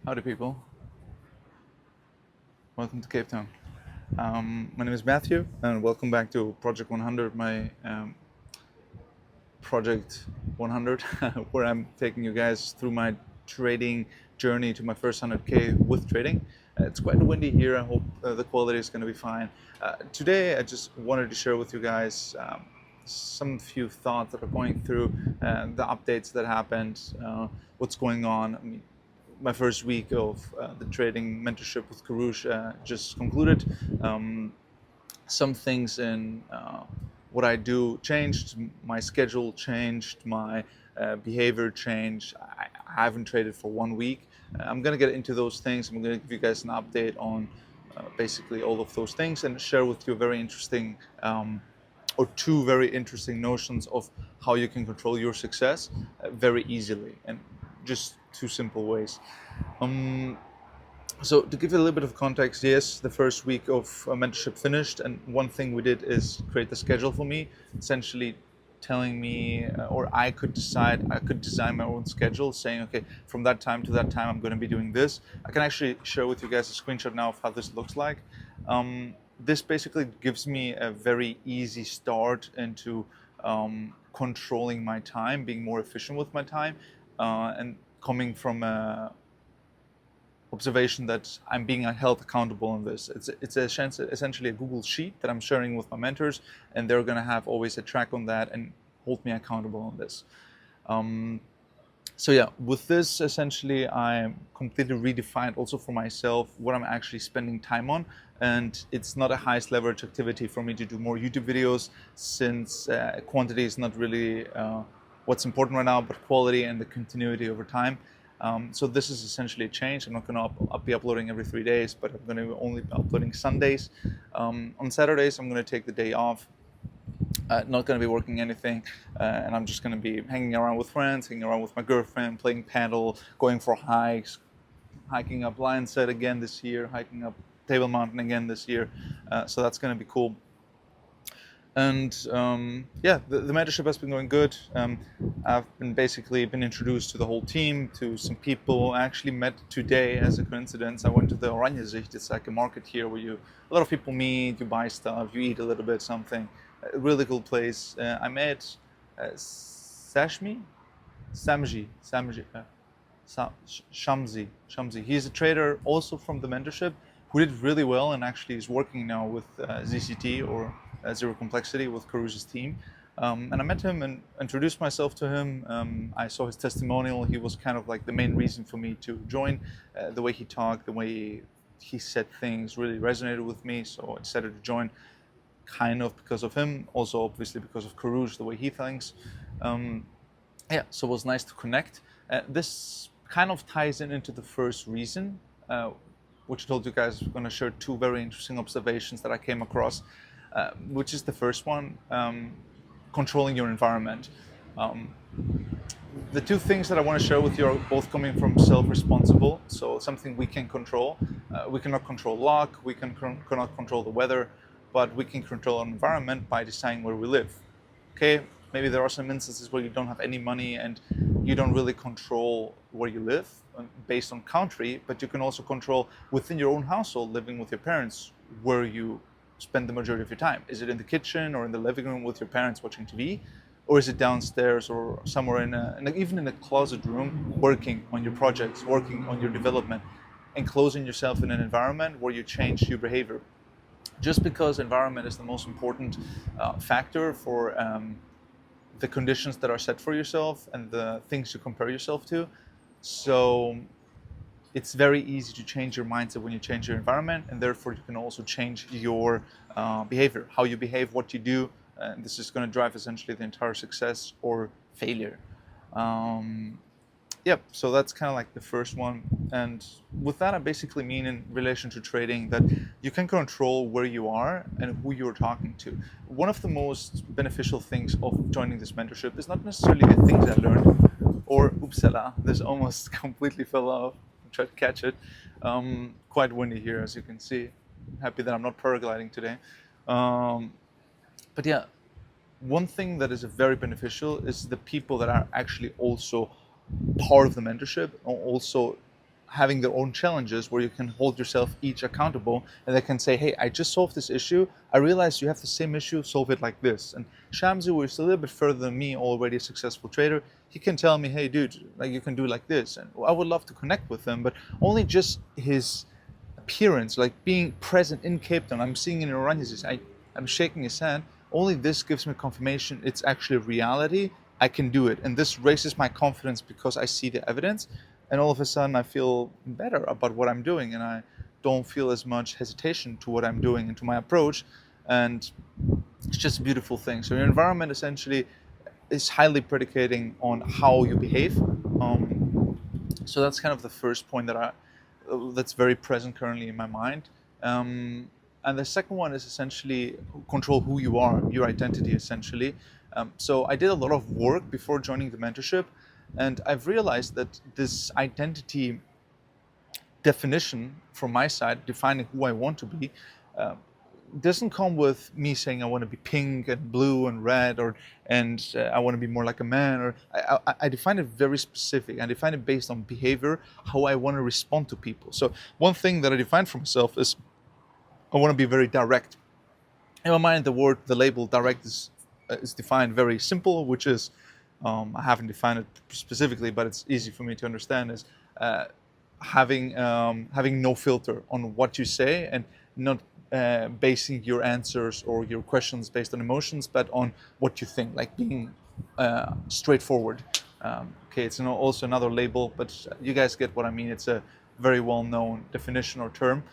Howdy, people. Welcome to Cape Town. My name is Matthew, and welcome back to Project 100, my Project 100, where I'm taking you guys through my trading journey to my first 100K with trading. It's quite windy here. I hope the quality is going to be fine. Today, I just wanted to share with you guys some few thoughts that are going through the updates that happened, what's going on. I mean, my first week of the trading mentorship with Karush just concluded. Some things in what I do changed, my schedule changed, my behavior changed. I haven't traded for 1 week. I'm going to get into those things. I'm going to give you guys an update on basically all of those things and share with you a very interesting or two very interesting notions of how you can control your success very easily, and just two simple ways. So to give you a little bit of context, yes, the first week of mentorship finished, and one thing we did is create the schedule for me, essentially telling me, or I could design my own schedule, saying, okay, from that time to that time, I'm going to be doing this. I can actually share with you guys a screenshot now of how this looks like. This basically gives me a very easy start into controlling my time, being more efficient with my time, and coming from a observation that I'm being held accountable on this. It's essentially a Google Sheet that I'm sharing with my mentors, and they're going to have always a track on that and hold me accountable on this. So yeah, with this, essentially, I completely redefined also for myself what I'm actually spending time on. And it's not a highest leverage activity for me to do more YouTube videos, since quantity is not really what's important right now, but quality and the continuity over time. So this is essentially a change. I'm not going to be uploading every 3 days, but I'm going to only be uploading Sundays. On Saturdays, I'm going to take the day off. Not going to be working anything, and I'm just going to be hanging around with friends, hanging around with my girlfriend, playing paddle, going for hikes, hiking up Lion's Head again this year, hiking up Table Mountain again this year. So that's going to be cool. And yeah, the mentorship has been going good. I've been introduced to the whole team, to some people. I actually met today as a coincidence. I went to the Oranje-Sicht. It's like a market here where a lot of people meet, you buy stuff, you eat a little bit, something. A really cool place. I met Shamsi, Shamsi. He's a trader also from the mentorship who did really well and actually is working now with ZCT, or Zero Complexity, with Karush's team. And I met him and introduced myself to him. I saw his testimonial. He was kind of like the main reason for me to join. The way he talked, the way he said things really resonated with me. So I decided to join, kind of because of him, also obviously because of Karush, the way he thinks. Yeah, so it was nice to connect. This kind of ties into the first reason, which I told you guys I'm going to share two very interesting observations that I came across, which is the first one, controlling your environment. The two things that I want to share with you are both coming from self-responsible, so something we can control. We cannot control luck, we cannot control the weather, but we can control our environment by deciding where we live. Okay, maybe there are some instances where you don't have any money and you don't really control where you live based on country, but you can also control within your own household, living with your parents, where you spend the majority of your time. Is it in the kitchen or in the living room with your parents watching TV? Or is it downstairs or somewhere even in a closet room, working on your projects, working on your development, and closing yourself in an environment where you change your behavior? Just because environment is the most important factor for the conditions that are set for yourself and the things you compare yourself to. So it's very easy to change your mindset when you change your environment, and therefore you can also change your behavior, how you behave, what you do. And this is going to drive essentially the entire success or failure. Yep, so that's kind of like the first one. And with that, I basically mean in relation to trading that you can control where you are and who you're talking to. One of the most beneficial things of joining this mentorship is not necessarily the things I learned, or oopsala, this almost completely fell off. Try to catch it. Quite windy here, as you can see. Happy that I'm not paragliding today. But yeah, one thing that is very beneficial is the people that are actually also part of the mentorship, or also having their own challenges where you can hold yourself each accountable, and they can say, hey, I just solved this issue. I realized you have the same issue, solve it like this. And Shamsi, who is a little bit further than me, already a successful trader, he can tell me, hey, dude, like you can do like this. And I would love to connect with him, but only just his appearance, like being present in Cape Town. I'm seeing it in Iran, I'm shaking his hand. Only this gives me confirmation it's actually a reality. I can do it. And this raises my confidence because I see the evidence. And all of a sudden I feel better about what I'm doing, and I don't feel as much hesitation to what I'm doing and to my approach. And it's just a beautiful thing. So your environment essentially is highly predicating on how you behave. So that's kind of the first point that's very present currently in my mind. And the second one is essentially control who you are, your identity essentially. So I did a lot of work before joining the mentorship, and I've realized that this identity definition from my side, defining who I want to be, doesn't come with me saying I want to be pink and blue and red, and I want to be more like a man. Or I define it very specific. I define it based on behavior, how I want to respond to people. So one thing that I define for myself is I want to be very direct. In my mind, the label direct is defined very simple, which is, I haven't defined it specifically, but it's easy for me to understand, is having no filter on what you say, and not basing your answers or your questions based on emotions, but on what you think, like being straightforward. Okay, it's also another label, but you guys get what I mean. It's a very well-known definition or term.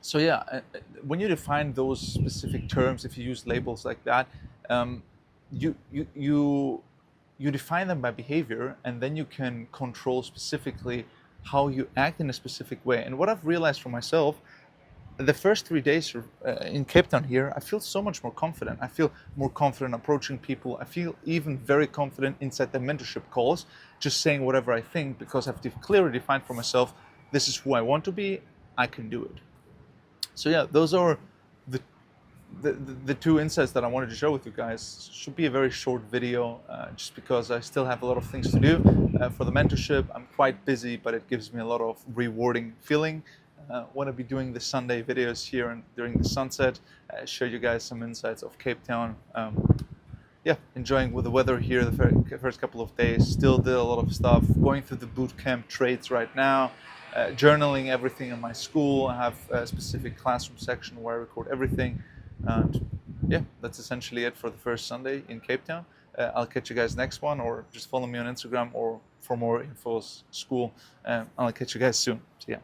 So yeah, when you define those specific terms, if you use labels like that, you define them by behavior, and then you can control specifically how you act in a specific way. And what I've realized for myself, the first 3 days in Cape Town here, I feel so much more confident. I feel more confident approaching people. I feel even very confident inside the mentorship calls, just saying whatever I think, because I've clearly defined for myself, this is who I want to be, I can do it. So yeah, those are the two insights that I wanted to share with you guys. Should be a very short video, just because I still have a lot of things to do for the mentorship. I'm quite busy, but it gives me a lot of rewarding feeling. Want to be doing the Sunday videos here and during the sunset, show you guys some insights of Cape Town. Yeah, enjoying with the weather here the first couple of days. Still did a lot of stuff, going through the boot camp trades right now. Journaling everything in my school. I have a specific classroom section where I record everything. And yeah, that's essentially it for the first Sunday in Cape Town. I'll catch you guys next one, or just follow me on Instagram or for more info school. I'll catch you guys soon. See ya.